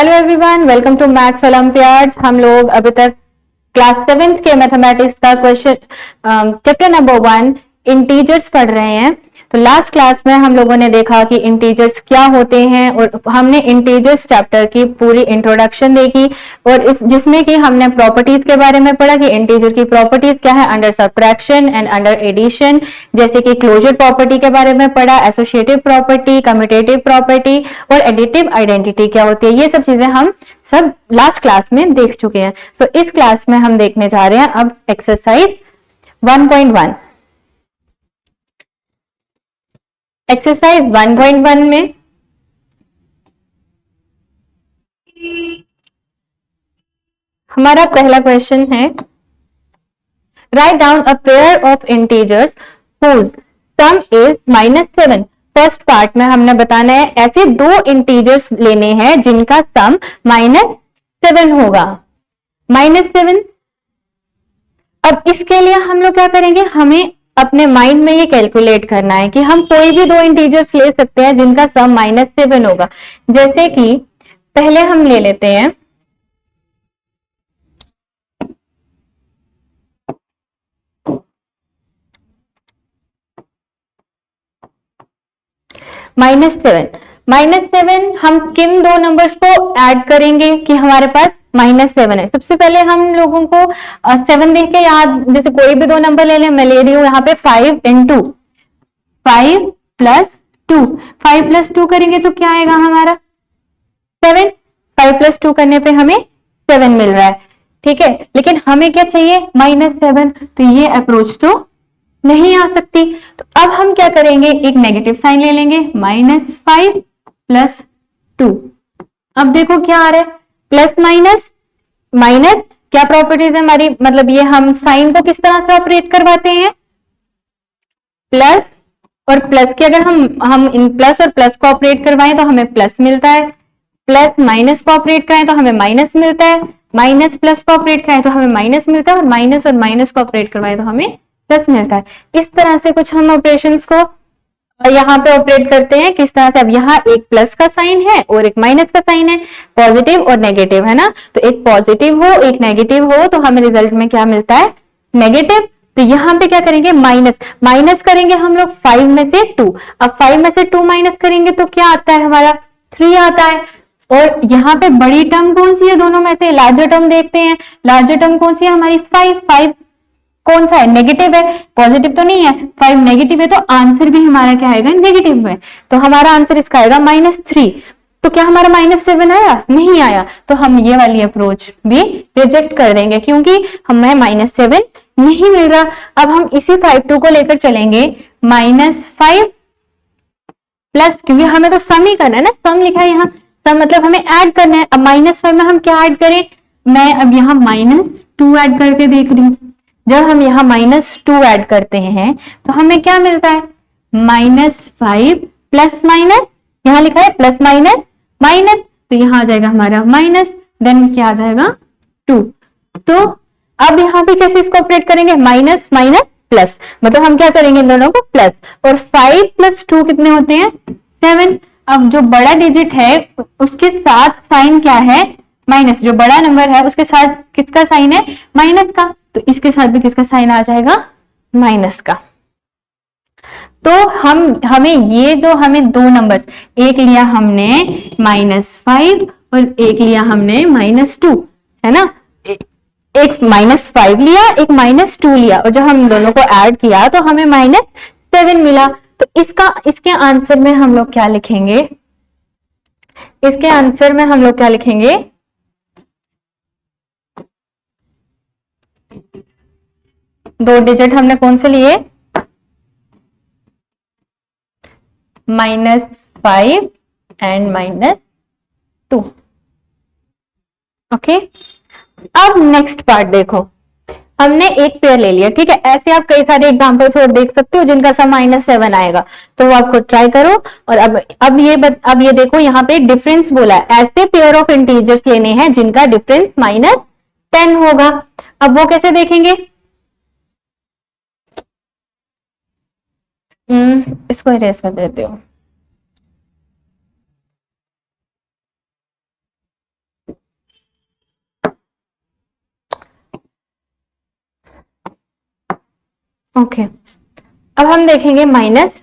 Hello everyone, welcome to maths olympiads. हम लोग अभी तक क्लास 7th के मैथमेटिक्स का क्वेश्चन चैप्टर नंबर 1 इंटीजर्स पढ़ रहे हैं। तो लास्ट क्लास में हम लोगों ने देखा कि इंटीजर्स क्या होते हैं और हमने इंटीजर्स चैप्टर की पूरी इंट्रोडक्शन देखी और इस जिसमें कि हमने प्रॉपर्टीज के बारे में पढ़ा कि इंटीजर की प्रॉपर्टीज क्या है under subtraction and under addition, जैसे कि क्लोजर प्रॉपर्टी के बारे में पढ़ा, एसोसिएटिव प्रॉपर्टी, कम्यूटेटिव प्रॉपर्टी और एडिटिव आइडेंटिटी क्या होती है। ये सब चीजें हम सब लास्ट क्लास में देख चुके हैं। सो इस क्लास में हम देखने जा रहे हैं अब एक्सरसाइज 1.1। एक्सरसाइज 1.1 में हमारा पहला क्वेश्चन है, write down a pair of integers whose sum is -7। First part में हमने बताना है ऐसे दो इंटीजर्स लेने हैं जिनका सम -7 होगा। -7। अब इसके लिए हम लोग क्या करेंगे, हमें अपने माइंड में ये कैलकुलेट करना है कि हम कोई भी दो इंटीजर्स ले सकते हैं जिनका सम -7 होगा। जैसे कि पहले हम ले लेते हैं -7। -7 हम किन दो नंबर्स को ऐड करेंगे कि हमारे पास -7 है। सबसे पहले हम लोगों को 7 देख के याद, जैसे कोई भी दो नंबर ले लें, मैं ले रही हूं यहाँ पे 5 + 5 + 2। 5 + 2 करेंगे तो क्या आएगा हमारा 7। 5 + 2 करने पे हमें 7 मिल रहा है, ठीक है। लेकिन हमें क्या चाहिए -7, तो ये अप्रोच तो नहीं आ सकती। तो अब हम क्या करेंगे, एक नेगेटिव साइन ले लेंगे, -5 + 2। अब देखो क्या आ रहा है, प्लस माइनस माइनस, क्या प्रॉपर्टीज है हमारी, मतलब ये हम साइन को किस तरह से ऑपरेट करवाते हैं, प्लस और प्लस के अगर हम इन प्लस और प्लस को ऑपरेट करवाएं तो हमें प्लस मिलता है, प्लस माइनस को ऑपरेट करें तो हमें माइनस मिलता है, माइनस प्लस को ऑपरेट करें तो हमें माइनस मिलता है और माइनस को ऑपरेट करवाएं तो हमें प्लस मिलता है। इस तरह से कुछ हम ऑपरेशंस को यहाँ पे ऑपरेट करते हैं। किस तरह से, अब यहाँ एक प्लस का साइन है और एक माइनस का साइन है, पॉजिटिव और नेगेटिव है ना। तो एक पॉजिटिव हो एक नेगेटिव हो तो हमें रिजल्ट में क्या मिलता है, नेगेटिव। तो यहाँ पे क्या करेंगे, माइनस माइनस करेंगे हम लोग 5 में से 2। अब 5 में से 2 माइनस करेंगे तो क्या आता है हमारा 3 आता है। और यहाँ पे बड़ी टर्म कौन सी है दोनों में से, लार्जर टर्म देखते हैं। लार्जर टर्म कौन सी है हमारी 5 कौन सा है, नेगेटिव है, पॉजिटिव तो नहीं है। 5 नेगेटिव है तो आंसर भी हमारा क्या आएगा, नेगेटिव में। तो हमारा आंसर इसका आएगा -3। तो क्या हमारा -7 आया, नहीं आया। तो हम ये वाली अप्रोच भी रिजेक्ट कर देंगे क्योंकि हमें -7 नहीं मिल रहा। अब हम इसी 5 को लेकर चलेंगे, -5 प्लस, क्योंकि हमें तो सम ही करना है ना, सम लिखा है यहाँ, सम मतलब हमें ऐड करना है। अब -5 में हम क्या ऐड करें, मैं अब यहाँ -2 ऐड करके देख रही हूँ। जब हम यहाँ -2 ऐड करते हैं तो हमें क्या मिलता है, -5 प्लस माइनस, यहाँ लिखा है प्लस माइनस माइनस, तो यहाँ आ जाएगा हमारा माइनस, देन क्या आ जाएगा 2। तो अब यहाँ पे कैसे इसको ऑपरेट करेंगे, माइनस माइनस प्लस, मतलब हम क्या करेंगे इन दोनों को प्लस, और 5 + 2 कितने होते हैं 7। अब जो बड़ा डिजिट है उसके साथ साइन क्या है, माइनस। जो बड़ा नंबर है उसके साथ किसका साइन है, माइनस का। तो इसके साथ भी किसका साइन आ जाएगा, माइनस का। तो हमें ये जो हमें दो नंबर्स, एक लिया हमने -5 और एक लिया हमने -2, है ना। एक -5 लिया, एक -2 लिया, और जब हम दोनों को ऐड किया तो हमें -7 मिला। तो इसके आंसर में हम लोग क्या लिखेंगे, इसके आंसर में हम लोग क्या लिखेंगे, दो डिजिट हमने कौन से लिए, -5 एंड -2। ओके। अब नेक्स्ट पार्ट देखो, हमने एक पेयर ले लिया, ठीक है। ऐसे आप कई सारे एग्जांपल्स और देख सकते हो जिनका सम -7 आएगा, तो वो आपको ट्राई करो। और अब ये देखो, यहाँ पे डिफरेंस बोला है, ऐसे पेयर ऑफ इंटीजर्स लेने हैं जिनका डिफरेंस -10 होगा। अब वो कैसे देखेंगे, इसको इरेज कर देते हो। ओके, अब हम देखेंगे -10।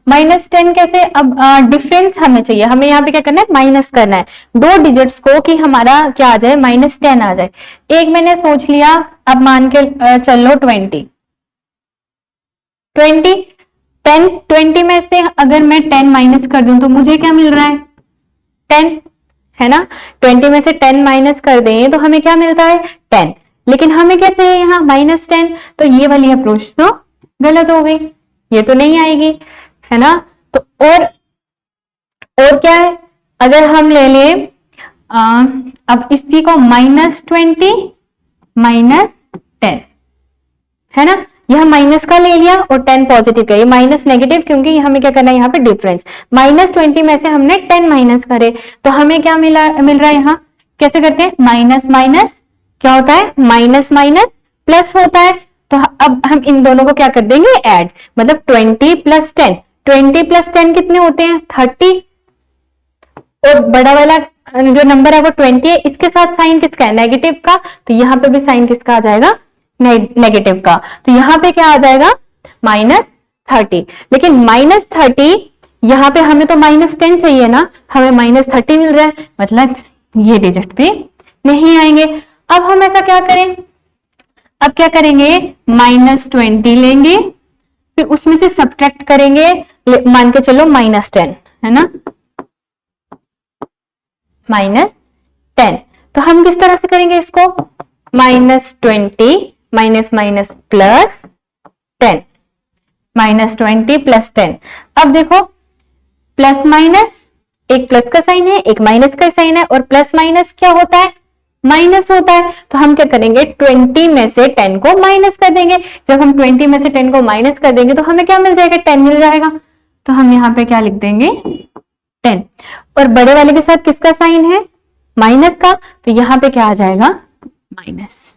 -10 कैसे? अब डिफरेंस हमें चाहिए, हमें यहाँ पे क्या करना है, माइनस करना है दो डिजिट्स को कि हमारा क्या आ जाए, -10 आ जाए। एक मैंने सोच लिया, अब मान के चल लो 20 10 20 में से अगर मैं 10 माइनस कर दूं तो मुझे क्या मिल रहा है, 10 है ना। 20 में से 10 माइनस कर दें तो हमें क्या मिलता है, 10। लेकिन हमें क्या चाहिए यहाँ, -10। तो ये वाली अप्रोच तो गलत हो गई, ये तो नहीं आएगी, है ना। तो और क्या है, अगर हम ले लें अब इसी को -20 -10, है ना। यह माइनस का ले लिया और 10 पॉजिटिव का, ये माइनस नेगेटिव, क्योंकि हमें क्या करना है यहाँ पे डिफरेंस। -20 में से हमने 10 माइनस करे तो हमें क्या मिल रहा है यहाँ, कैसे करते हैं, माइनस माइनस क्या होता है, माइनस माइनस प्लस होता है। तो अब हम इन दोनों को क्या कर देंगे, ऐड, मतलब 20 + 10, 20 + 10 कितने होते हैं, 30। और बड़ा वाला जो नंबर है वो 20 है, इसके साथ साइन किसका है, नेगेटिव का, तो यहाँ पे भी साइन किसका आ जाएगा, नेगेटिव का। तो यहाँ पे क्या आ जाएगा, -30। लेकिन -30 यहाँ पे हमें तो -10 चाहिए ना, हमें -30 मिल रहा है, मतलब ये डिजिट पे नहीं आएंगे। अब हम ऐसा क्या करें, अब क्या करेंगे, -20 लेंगे, फिर उसमें से सब्ट्रैक्ट करेंगे, मान के चलो -10, है ना, -10। तो हम किस तरह से करेंगे इसको, -20 माइनस माइनस प्लस 10, -20 + 10। अब देखो प्लस माइनस, एक प्लस का साइन है एक माइनस का साइन है, और प्लस माइनस क्या होता है, माइनस होता है। तो हम क्या करेंगे, 20 में से 10 को माइनस कर देंगे। जब हम 20 में से 10 को माइनस कर देंगे तो हमें क्या मिल जाएगा, 10 मिल जाएगा। तो हम यहाँ पे क्या लिख देंगे, 10। और बड़े वाले के साथ किसका साइन है, माइनस का, तो यहाँ पे क्या आ जाएगा, माइनस।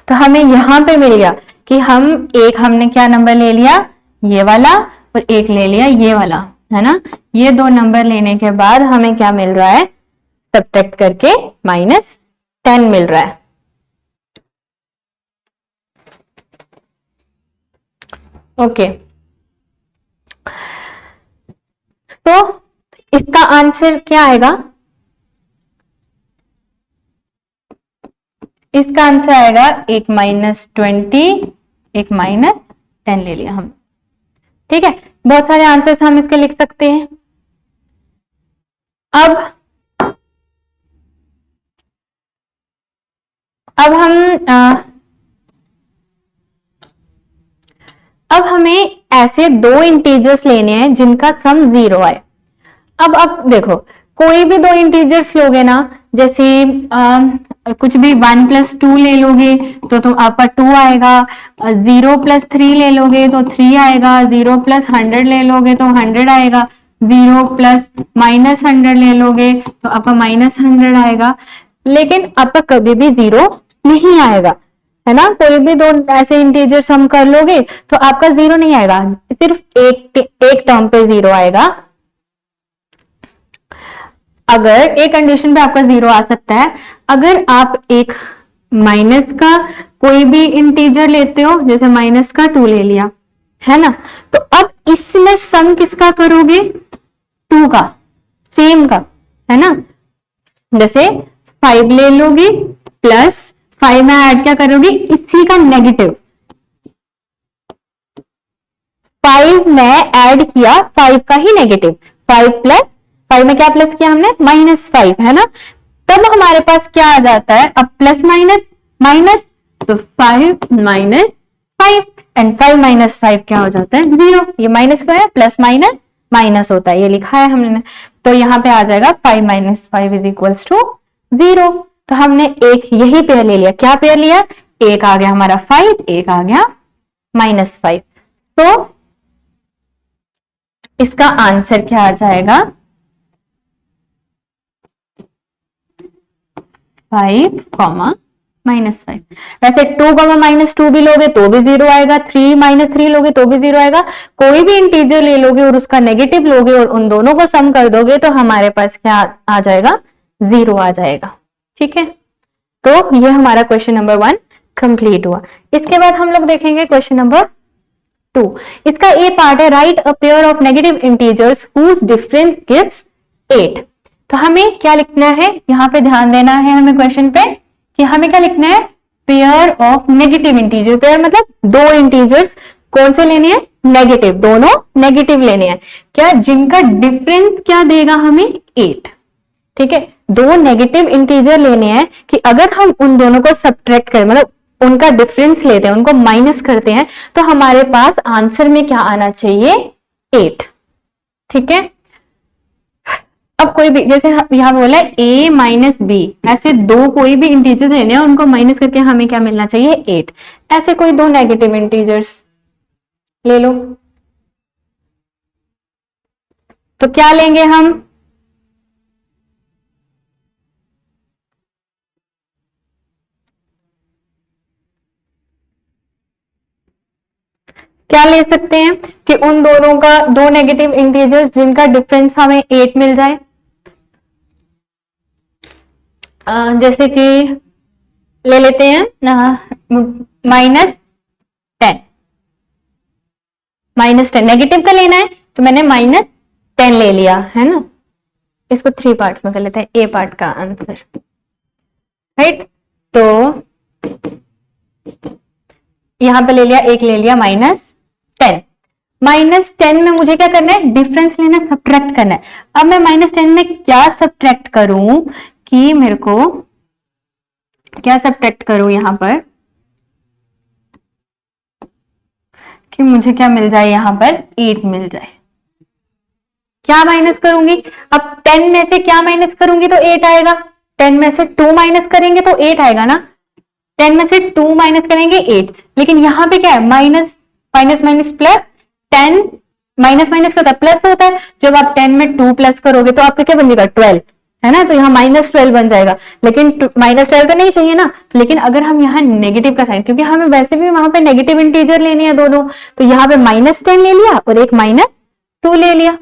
तो हमें यहां पे मिल गया कि हमने क्या नंबर ले लिया, ये वाला, और एक ले लिया ये वाला, है ना। ये दो नंबर लेने के बाद हमें क्या मिल रहा है, सब्ट्रैक्ट करके -10 मिल रहा है। ओके, तो इसका आंसर क्या आएगा, इसका आंसर आएगा एक -20 एक -10 ले लिया हम, ठीक है। बहुत सारे आंसर्स हम इसके लिख सकते हैं। अब हमें ऐसे दो इंटीजर्स लेने हैं जिनका सम 0 आए। अब देखो, कोई भी दो इंटीजर्स लोगे ना, जैसे कुछ भी 1 + 2 ले लोगे तो आपका 2 आएगा, 0 + 3 ले लोगे तो 3 आएगा, 0 + 100 ले लोगे तो 100 आएगा, 0 + -100 ले लोगे तो आपका -100 आएगा। लेकिन आपका कभी भी 0 नहीं आएगा, है ना। कोई भी दो ऐसे इंटीजर सम कर लोगे तो आपका 0 नहीं आएगा, सिर्फ एक टर्म पे 0 आएगा। अगर एक कंडीशन पे आपका 0 आ सकता है, अगर आप एक माइनस का कोई भी इंटीजर लेते हो, जैसे -2 ले लिया, है ना, तो अब इसमें सम किसका करोगे, 2 का, सेम का, है ना। जैसे 5 ले लोगे प्लस 5 में ऐड क्या करोगे, इसी का नेगेटिव, 5 में ऐड किया 5 का ही नेगेटिव, 5 + 5 में क्या प्लस किया हमने, -5, है ना। तब हमारे पास क्या आ जाता है, अब प्लस माइनस माइनस, तो 5 - 5 एंड 5 - 5 क्या हो जाता है, 0। ये माइनस को है, प्लस माइनस माइनस होता है, ये लिखा है हमने। तो यहाँ पे आ जाएगा 5 - 5 = 0। तो हमने एक यही पेयर ले लिया, क्या पेयर लिया, एक आ गया हमारा 5, एक आ गया -5। तो इसका आंसर क्या आ जाएगा, 5, -5। वैसे 2, -2 भी लोगे तो भी 0 आएगा, 3 - 3 लोगे तो भी 0 आएगा। कोई भी इंटीजर ले लोगे और उसका नेगेटिव लोगे और उन दोनों को सम कर दोगे तो हमारे पास क्या आ जाएगा, 0 आ जाएगा, ठीक है। तो ये हमारा क्वेश्चन नंबर 1 कंप्लीट हुआ। इसके बाद हम लोग देखेंगे क्वेश्चन नंबर 2। इसका ए पार्ट है, write a pair of negative integers whose difference gives 8। तो हमें क्या लिखना है, यहां पे ध्यान देना है हमें क्वेश्चन पे कि हमें क्या लिखना है, pair of negative integer. Pair मतलब दो इंटीजर्स कौन से लेने हैं, नेगेटिव, दोनों नेगेटिव लेने हैं, क्या, जिनका डिफरेंस क्या देगा हमें 8। ठीक है, दो नेगेटिव इंटीजर लेने हैं कि अगर हम उन दोनों को सब्ट्रैक्ट करें, मतलब उनका डिफरेंस लेते हैं, उनको माइनस करते हैं, तो हमारे पास आंसर में क्या आना चाहिए, 8। ठीक है, अब कोई भी, जैसे यहां बोला है a माइनस बी, ऐसे दो कोई भी इंटीजर लेने हैं, उनको माइनस करके हमें क्या मिलना चाहिए, 8। ऐसे कोई दो नेगेटिव इंटीजर्स ले लो, तो क्या लेंगे हम, क्या ले सकते हैं कि उन दोनों का, दो नेगेटिव इंटीजर्स जिनका डिफरेंस हमें 8 मिल जाए। जैसे कि ले लेते हैं -10, -10 नेगेटिव का लेना है, तो मैंने -10 ले लिया है ना। इसको 3 पार्ट्स में कर लेते हैं, ए पार्ट का आंसर, राइट। तो यहां पे ले लिया, एक ले लिया -10। -10 में मुझे क्या करना है, डिफरेंस लेना, सब्ट्रैक्ट करना है। अब मैं -10 में क्या सब्ट्रैक्ट करूं कि मेरे को क्या सब्ट्रैक्ट करूं यहां पर कि मुझे क्या मिल जाए, यहां पर 8 मिल जाए। क्या माइनस करूंगी, अब 10 में से क्या माइनस करूंगी तो 8 आएगा, 10 में से 2 माइनस करेंगे तो 8 आएगा ना, 10 में से 2 माइनस करेंगे 8। लेकिन यहां पे क्या है, minus minus minus plus, 10 minus minus क्या होता है, प्लस होता है। जब आप 10 में 2 प्लस करोगे तो आपका क्या बन जाएगा, 12, है ना। तो यहाँ -12 बन जाएगा, लेकिन -12 तो नहीं चाहिए ना। लेकिन अगर हम यहाँ नेगेटिव का साइन, क्योंकि हमें वैसे भी वहां पे नेगेटिव इंटीजर लेने हैं दोनों, तो यहाँ पे -10 ले लिया और एक -2 ले लिया,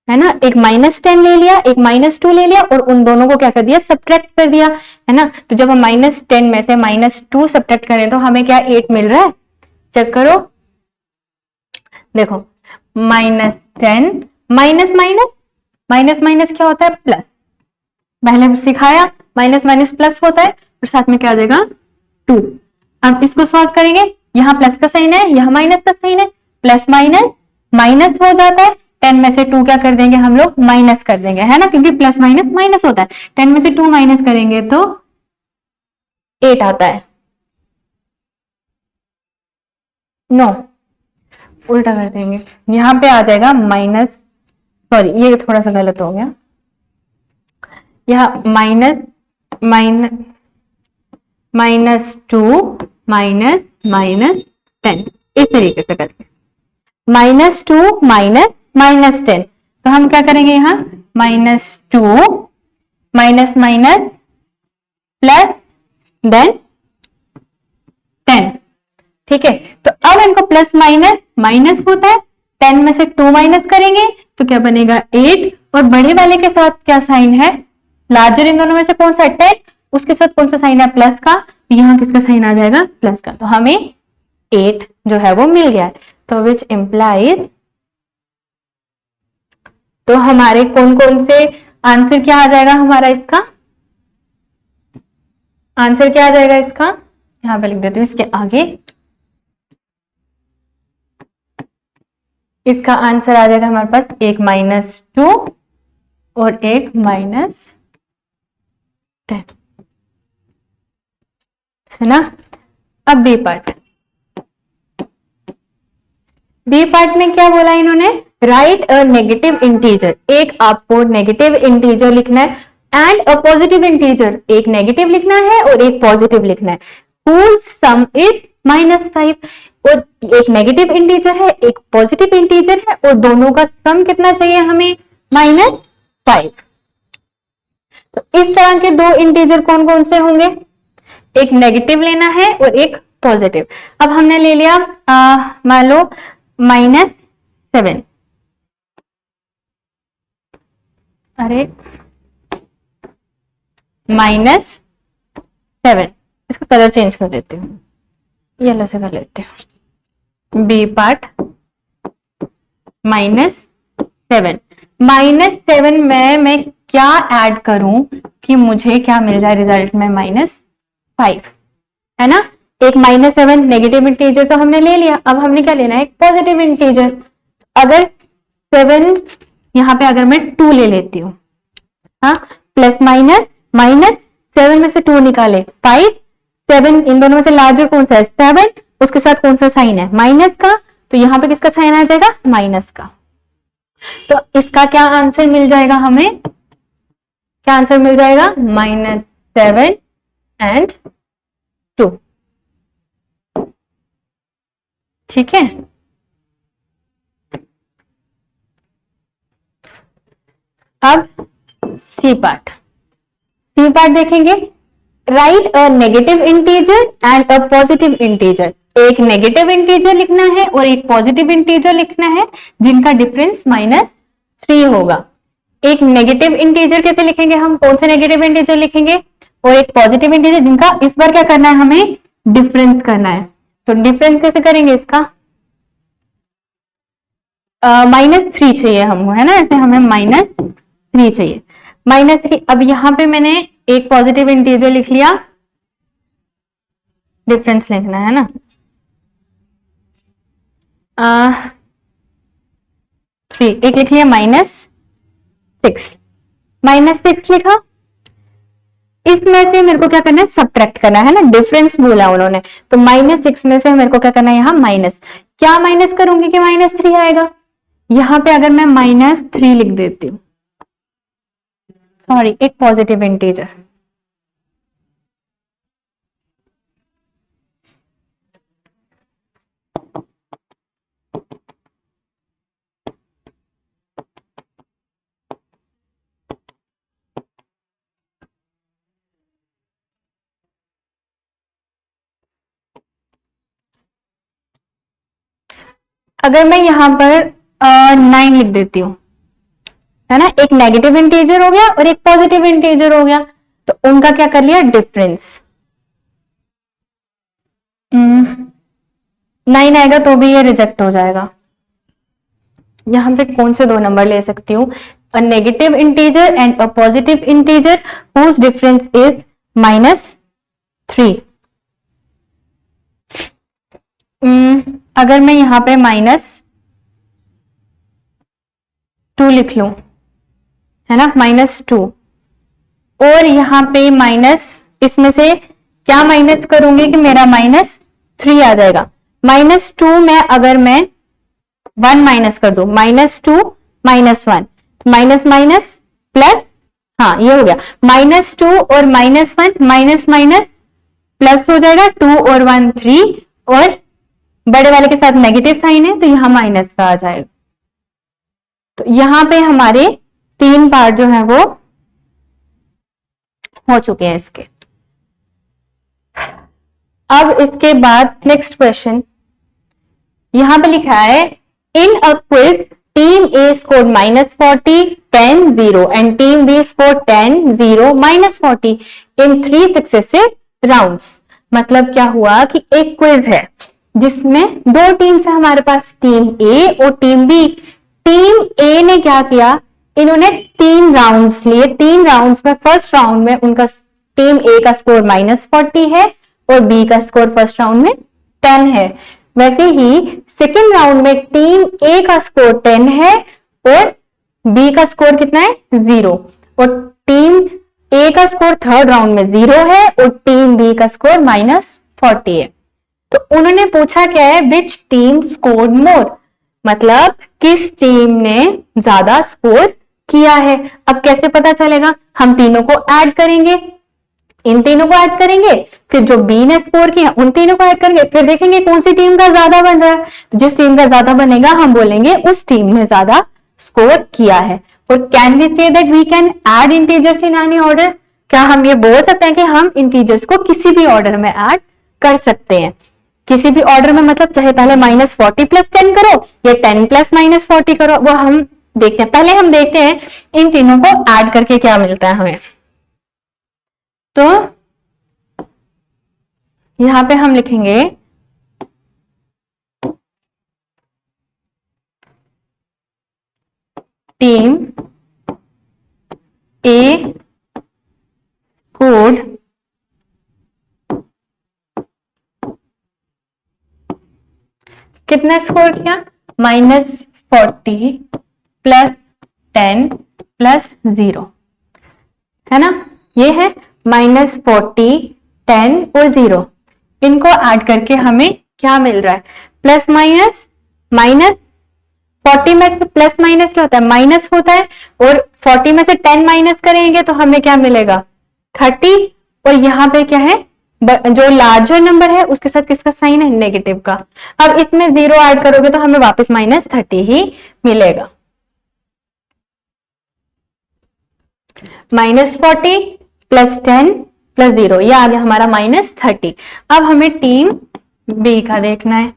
है ना। एक -10 ले लिया, एक -2 ले लिया, और उन दोनों को क्या कर दिया, सब्ट्रैक्ट कर दिया, है ना। तो जब हम -10 में से -2 सब्ट्रैक्ट करें तो हमें क्या 8 मिल रहा है, चेक करो, देखो -10 माइनस माइनस, माइनस माइनस क्या होता है, प्लस, पहले सिखाया, माइनस माइनस प्लस होता है, और साथ में क्या आ जाएगा 2। अब इसको सॉल्व करेंगे, यहाँ प्लस का साइन है, यहाँ माइनस का साइन है, प्लस माइनस माइनस हो जाता है, 10 में से 2 क्या कर देंगे हम लोग, माइनस कर देंगे, है ना, क्योंकि प्लस माइनस माइनस होता है। 10 में से 2 माइनस करेंगे तो 8 आता है, नो, उल्टा कर देंगे, यहां पे आ जाएगा माइनस, सॉरी ये थोड़ा सा गलत हो गया, यह माइनस -2 माइनस -10, इस तरीके से करके -2 -10। तो हम क्या करेंगे, यहाँ -2 माइनस माइनस प्लस देन 10। ठीक है, तो अब इनको प्लस माइनस माइनस होता है, 10 में से 2 माइनस करेंगे तो क्या बनेगा 8, और बड़े वाले के साथ क्या साइन है, लार्जर इन दोनों में से कौन सा 10, उसके साथ कौन सा साइन है, प्लस का, तो यहाँ किसका साइन आ जाएगा, प्लस का। तो हमें 8 जो है वो मिल गया है। तो विच इंप्लाइज, तो हमारे कौन कौन से आंसर क्या आ जाएगा, हमारा इसका आंसर क्या आ जाएगा, इसका यहां पे लिख देती हूँ, इसके आगे इसका आंसर आ जाएगा हमारे पास एक -2 और एक -10, है ना। अब बी पार्ट, बी पार्ट में क्या बोला इन्होंने, राइट अ नेगेटिव इंटीजर, एक आपको नेगेटिव इंटीजर लिखना है, एंड अ पॉजिटिव इंटीजर, एक नेगेटिव लिखना है और एक पॉजिटिव लिखना है, whose sum is -5। और एक नेगेटिव इंटीजर है, एक पॉजिटिव इंटीजर है, और दोनों का सम कितना चाहिए हमें, -5। तो इस तरह के दो इंटीजर कौन कौन से होंगे, एक नेगेटिव लेना है और एक पॉजिटिव। अब हमने ले लिया मान लो -7, अरे -7, इसका कलर चेंज कर लेती हूँ, येलो से कर लेती हूँ। बी पार्ट -7, -7 में मैं क्या ऐड करूं कि मुझे क्या मिल जाए रिजल्ट में? -5, है ना। एक -7 नेगेटिव इंटीजर तो हमने ले लिया, अब हमने क्या लेना है? एक पॉजिटिव इंटीजर। अगर 7 यहां पे अगर मैं 2 ले लेती हूँ, हाँ, प्लस माइनस, -7 में से 2 निकाले 5, 7 इन दोनों में से लार्जर कौन सा है? 7, उसके साथ कौन सा साइन है? माइनस का, तो यहां पे किसका साइन आ जाएगा? माइनस का। तो इसका क्या आंसर मिल जाएगा हमें? क्या आंसर मिल जाएगा? -7 एंड 2। ठीक है, अब सी पार्ट देखेंगे। Right a negative integer and a positive integer. एक नेगेटिव इंटीजर लिखना है और एक पॉजिटिव इंटीजर लिखना है जिनका डिफरेंस -3 होगा। एक नेगेटिव इंटीजर कैसे लिखेंगे हम? कौन से नेगेटिव इंटीजर लिखेंगे? और एक पॉजिटिव इंटीजर जिनका इस बार क्या करना है? हमें डिफरेंस करना है। तो डिफरेंस कैसे करेंगे इसका? -3 चाहिए हमको, है ना, ऐसे हमें -3 चाहिए। -3, अब यहां पे मैंने एक पॉजिटिव इंटीजर लिख लिया, डिफरेंस लिखना है ना, 3, एक लिख लिया -6, -6 लिखा। इसमें से मेरे को क्या करना है? सब्ट्रैक्ट करना है ना, डिफरेंस बोला उन्होंने, तो -6 में से मेरे को क्या करना है? यहाँ माइनस। क्या माइनस करूंगी कि -3 आएगा? यहां पे अगर मैं -3 लिख देती हूँ, सॉरी, एक पॉजिटिव इंटीजर, अगर मैं यहां पर 9 लिख देती हूं, है ना, एक नेगेटिव इंटीजर हो गया और एक पॉजिटिव इंटीजर हो गया, तो उनका क्या कर लिया? डिफरेंस। 9 आएगा तो भी ये रिजेक्ट हो जाएगा। यहां पे कौन से 2 नंबर ले सकती हूँ? A negative integer and a positive integer whose difference is -3। अगर मैं यहां पे -2 लिख लूं, है ना, -2, और यहां पे माइनस, इसमें से क्या माइनस करूंगी कि मेरा -3 आ जाएगा? -2 में अगर मैं 1 माइनस कर दू, -2 -1, माइनस माइनस प्लस, हाँ ये हो गया, -2 और -1, माइनस माइनस प्लस हो जाएगा, 2 और 1 3, और बड़े वाले के साथ नेगेटिव साइन है तो यहां माइनस का आ जाएगा। तो यहां पे हमारे 3 पार्ट जो है वो हो चुके हैं इसके। अब इसके बाद नेक्स्ट क्वेश्चन यहां पे लिखा है, in a quiz team A score -40 10 0 and team B score 10 0 -40 in 3 successive rounds. मतलब क्या हुआ कि एक क्विज है जिसमें 2 टीम्स है हमारे पास, टीम ए और टीम बी। टीम ए ने क्या किया? इन्होंने 3 राउंड्स लिए। 3 राउंड्स में फर्स्ट राउंड में उनका टीम ए का स्कोर -40 है और बी का स्कोर फर्स्ट राउंड में 10 है। वैसे ही सेकेंड राउंड में टीम ए का स्कोर 10 है और बी का स्कोर कितना है? 0, और टीम ए का स्कोर थर्ड राउंड में 0 है और टीम बी का स्कोर -40 है। तो उन्होंने पूछा क्या है? विच टीम स्कोर्ड मोर, मतलब किस टीम ने ज्यादा स्कोर किया है। अब कैसे पता चलेगा? हम तीनों को ऐड करेंगे, इन तीनों को ऐड करेंगे, फिर जो बी ने स्कोर किया उन तीनों को ऐड करेंगे, फिर देखेंगे कौन सी टीम का ज्यादा बन रहा है। तो जिस टीम का ज्यादा बनेगा हम बोलेंगे उस टीम ने ज्यादा स्कोर किया है। और can we say that we can add integers in any order, क्या हम ये बोल सकते हैं कि हम इंटीजर्स को किसी भी ऑर्डर में ऐड कर सकते हैं? किसी भी ऑर्डर में, मतलब चाहे पहले -40 + 10 करो या 10 + -40 करो, वो हम देखते हैं। पहले हम देखते हैं इन तीनों को ऐड करके क्या मिलता है हमें। तो यहां पे हम लिखेंगे टीम ए स्कोर्ड कितना स्कोर किया, -40 +10 +0, है ना। ये है -40, 10 और 0, इनको ऐड करके हमें क्या मिल रहा है, प्लस माइनस, माइनस 40 में से प्लस माइनस क्या होता है, माइनस होता है, और 40 में से 10 माइनस करेंगे तो हमें क्या मिलेगा, 30, और यहाँ पे क्या है, जो लार्जर नंबर है उसके साथ किसका साइन है, नेगेटिव का। अब इसमें 0 ऐड करोगे तो हमें वापस -30 ही मिलेगा। -40 +10 +0, ये आ गया हमारा -30। अब हमें टीम बी का देखना है।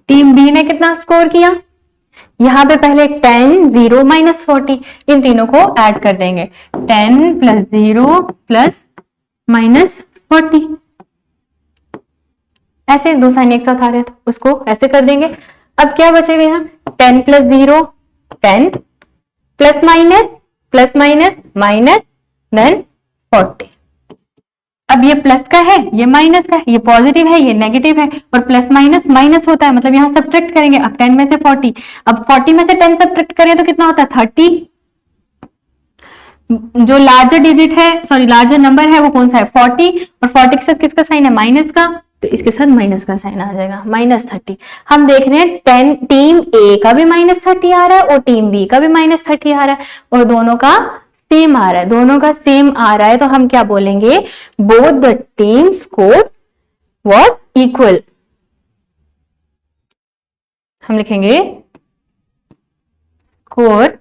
टीम बी ने कितना स्कोर किया, यहां पे पहले 10, 0, -40, इन तीनों को ऐड कर देंगे, 10 + 0 + -40, ऐसे दो साइन एक साथ आ रहे हैं तो उसको ऐसे कर देंगे। अब क्या बचेगा यहाँ, 10 + 0 10, प्लस माइनस माइनस देन 40। अब ये प्लस का है, ये माइनस का है, ये पॉजिटिव है, ये नेगेटिव है, और प्लस माइनस माइनस होता है, मतलब यहां सब्ट्रैक्ट करेंगे। अब 10 में से 40, अब 40 में से 10 सब्ट्रैक्ट करें तो कितना होता है, 30। जो लार्जर डिजिट है, सॉरी लार्जर नंबर है वो कौन सा है, 40, और 40 के साथ किसका साइन है, माइनस का, तो इसके साथ माइनस का साइन आ जाएगा, -30। हम देख रहे हैं टीम ए का भी -30 आ रहा है और टीम बी का भी -30 आ रहा है, और दोनों का सेम आ रहा है, दोनों का सेम आ रहा है, तो हम क्या बोलेंगे, both the team score was equal. हम लिखेंगे score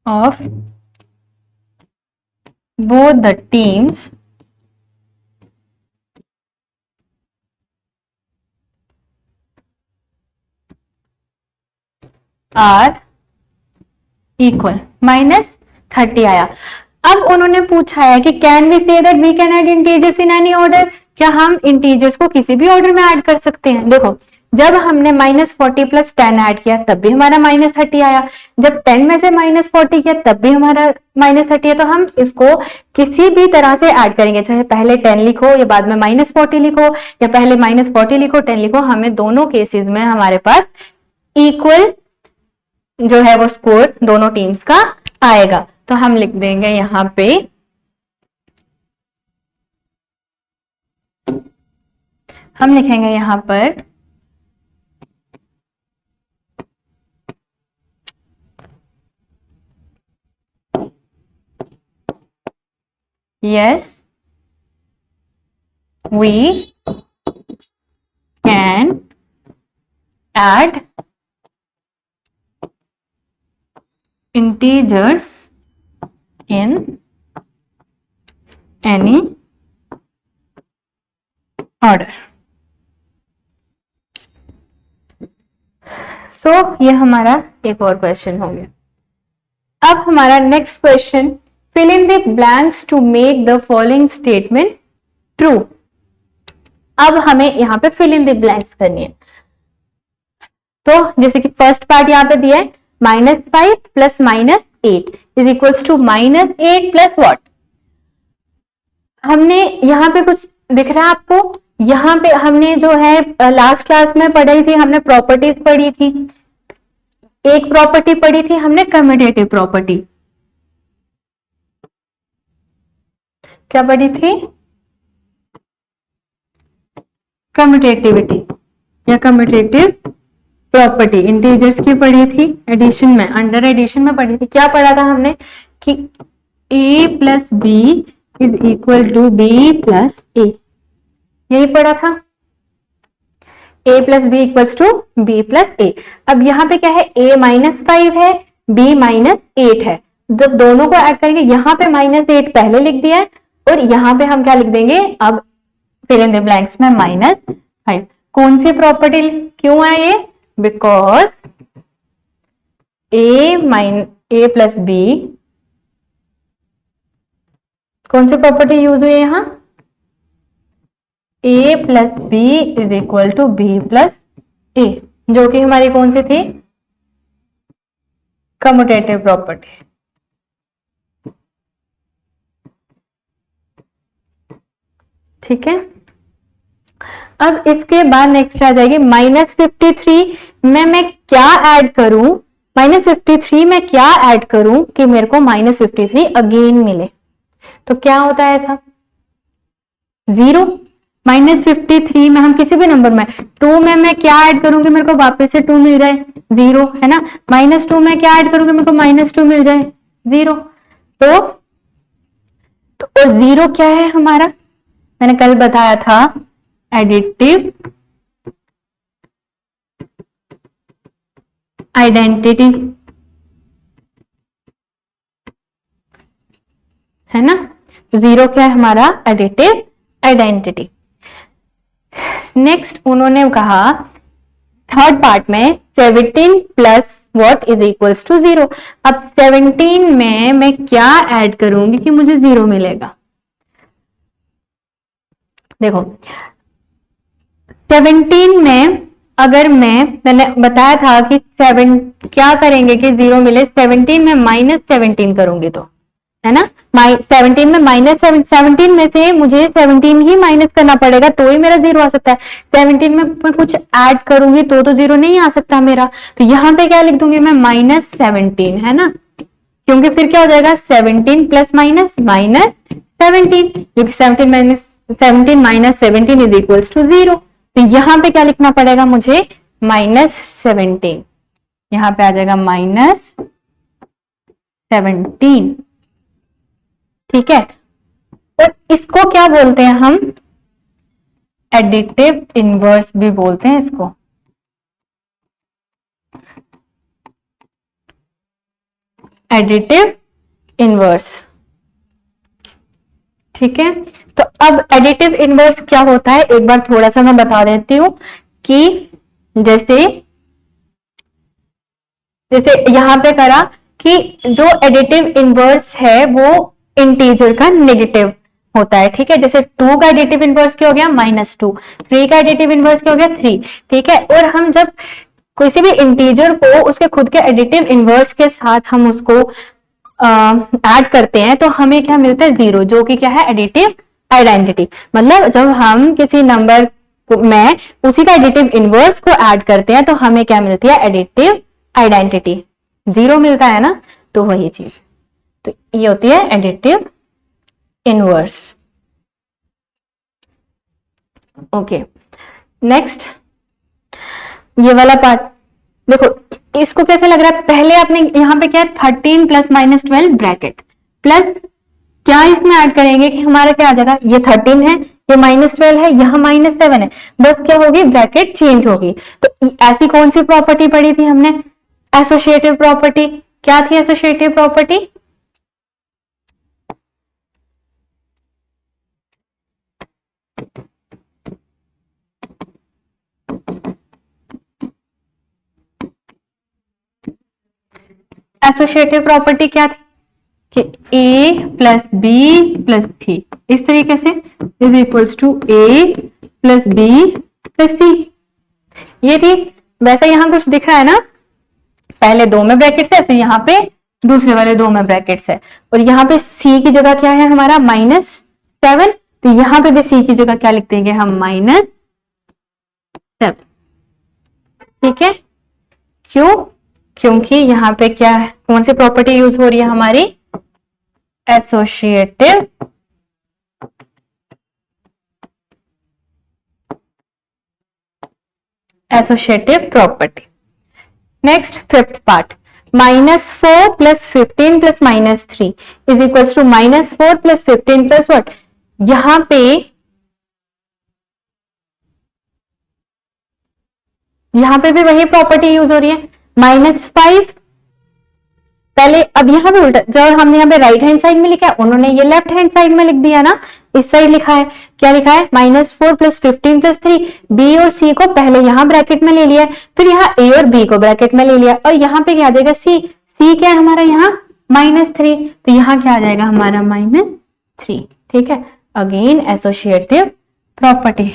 of both the teams are equal, -30 आया। अब उन्होंने पूछा है कि can we say that we can add integers in any order, क्या हम इंटीजर्स को किसी भी ऑर्डर में ऐड कर सकते हैं। देखो, जब हमने -40 + 10 ऐड किया तब भी हमारा -30 आया, जब 10 में से -40 किया तब भी हमारा -30 है, तो हम इसको किसी भी तरह से ऐड करेंगे, चाहे पहले 10 लिखो या बाद में -40 लिखो, या पहले -40 लिखो 10 लिखो, हमें दोनों केसेस में हमारे पास इक्वल जो है वो स्कोर दोनों टीम्स का आएगा। तो हम लिख देंगे यहां पे हम लिखेंगे यहां पर yes we can add integers in any order। सो ये हमारा एक और क्वेश्चन हो गया। अब हमारा next question, fill in the blanks to make the following statement true। अब हमें यहाँ पे fill in the blanks करनी है। तो जैसे कि फर्स्ट पार्ट यहाँ पे दिया है, -5 + -8 is equals to -8 plus what. हमने यहाँ पे कुछ दिख रहा है आपको, यहाँ पे हमने जो है लास्ट क्लास में पढ़ी थी, हमने प्रॉपर्टीज पढ़ी थी, एक प्रॉपर्टी पढ़ी थी हमने कम्यूटेटिव प्रॉपर्टी। क्या पढ़ी थी, कम्यूटेटिविटी या कम्यूटेटिव प्रॉपर्टी, इंटीजर्स की पढ़ी थी, एडिशन में, अंडर एडिशन में पढ़ी थी। क्या पढ़ा था हमने कि a + b is equal to b + a, यही पढ़ा था, a + b equals to b + a। अब यहाँ पे क्या है, a -5 है, b -8 है, जब दोनों को ऐड करेंगे, यहाँ पे -8 पहले लिख दिया है और यहाँ पे हम क्या लिख देंगे, अब फिल इन द ब्लैंक्स में -5। कौन सी प्रॉपर्टी, क्यों है ये, बिकॉज ए प्लस बी, कौन सी प्रॉपर्टी यूज हुई है यहां, A plus B is equal to B plus A, जो कि हमारी कौन सी थी, कम्यूटेटिव प्रॉपर्टी। ठीक है, अब इसके बाद नेक्स्ट आ जाएगी -53 में मैं क्या ऐड करूं, -53 में क्या ऐड करूं कि मेरे को -53 अगेन मिले, तो क्या होता है ऐसा, 0। -53 में हम किसी भी नंबर में 2 में मैं क्या ऐड करूंगी, मेरे को वापस से 2 मिल जाए, 0 है ना। -2 में क्या ऐड करूंगी, मेरे को -2 मिल जाए, 0। तो और 0 क्या है हमारा, मैंने कल बताया था, एडिटिव आइडेंटिटी, है ना। 0 क्या है हमारा, एडिटिव आइडेंटिटी। नेक्स्ट उन्होंने कहा थर्ड पार्ट में 17 plus what is equals to 0। अब 17 में मैं क्या ऐड करूंगी कि मुझे 0 मिलेगा, देखो 17 में अगर मैंने बताया था कि 7 क्या करेंगे कि 0 मिले, 17 में -17 करूंगी तो, है ना, 17 में -17 में से मुझे 17 ही माइनस करना पड़ेगा तो ही मेरा 0 आ सकता है। 17 में मैं कुछ ऐड करूंगी तो 0 नहीं आ सकता मेरा, तो यहां पे क्या लिख दूंगी मैं, -17, है ना, क्योंकि फिर क्या हो जाएगा 17 प्लस माइनस -17, क्योंकि 17 माइनस 17 इज इक्वल्स टू 0। तो यहां पे क्या लिखना पड़ेगा मुझे, -17, यहां पे आ जाएगा -17। ठीक है, और इसको क्या बोलते हैं हम, एडिटिव इनवर्स भी बोलते हैं इसको। एडिटिव इनवर्स, ठीक है। तो अब एडिटिव इनवर्स क्या होता है, एक बार थोड़ा सा मैं बता देती हूं कि जैसे यहां पे करा कि जो एडिटिव इनवर्स है वो इंटीजर का नेगेटिव होता है, ठीक है। जैसे 2 का एडिटिव इनवर्स क्या हो गया, -2, 3 का एडिटिव इनवर्स क्या हो गया, 3, ठीक है। और हम जब किसी भी इंटीजर को उसके खुद के एडिटिव इनवर्स के साथ हम उसको ऐड करते हैं तो हमें क्या मिलता है, 0, जो कि क्या है, एडिटिव आइडेंटिटी। मतलब जब हम किसी नंबर में उसी का एडिटिव इनवर्स को ऐड करते हैं तो हमें क्या मिलती है, एडिटिव आइडेंटिटी, 0 मिलता है ना, तो वही चीज, तो ये होती है एडिटिव इनवर्स। ओके, नेक्स्ट ये वाला पार्ट देखो, इसको कैसे लग रहा है, पहले आपने यहां पे क्या है, 13 प्लस -12 ब्रैकेट प्लस क्या इसमें ऐड करेंगे कि हमारा क्या आ जाएगा, ये 13 है, ये -12 है, यहां -7 है, बस क्या होगी, ब्रैकेट चेंज होगी। तो ऐसी कौन सी प्रॉपर्टी पढ़ी थी हमने, एसोसिएटिव प्रॉपर्टी। क्या थी एसोसिएटिव प्रॉपर्टी, एसोसिएटिव प्रॉपर्टी क्या थी कि a plus B plus C, इस तरीके से is equals to a plus B plus C, ये थी। वैसा यहां कुछ दिख रहा है ना, पहले 2 में ब्रैकेट्स है, फिर यहाँ पे दूसरे वाले 2 में ब्रैकेट्स है, और यहाँ पे c की जगह क्या है हमारा, -7, तो यहाँ पे भी c की जगह क्या लिख देंगे हम, -7, ठीक है। क्यों, क्योंकि यहाँ पे क्या है, कौन सी प्रॉपर्टी यूज हो रही है हमारी, associative property. Next fifth part, -4 plus 15 plus -3 is equals to -4 plus 15 plus what, यहां पे भी वही प्रॉपर्टी यूज हो रही है, -5 पहले, अब यहां पे उल्टा, जब हमने यहाँ पे राइट हैंड साइड में लिखा है, उन्होंने ये लेफ्ट हैंड साइड में लिख दिया ना, इस साइड लिखा है, क्या लिखा है, -4 + 15 + 3। बी और सी को पहले यहां ब्रैकेट में ले लिया, फिर यहाँ ए और बी को ब्रैकेट में ले लिया, और यहाँ पे क्या आ जाएगा, सी। सी क्या है हमारा यहाँ -3, तो यहाँ क्या आ जाएगा हमारा -3। ठीक है, अगेन एसोसिएटिव प्रॉपर्टी।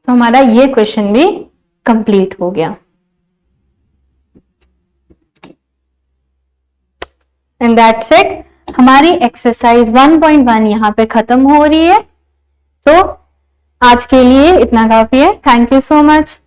तो हमारा ये क्वेश्चन भी कंप्लीट हो गया। एंड दैट्स इट, हमारी एक्सरसाइज 1.1 यहाँ पे खत्म हो रही है। तो आज के लिए इतना काफी है। Thank you so much.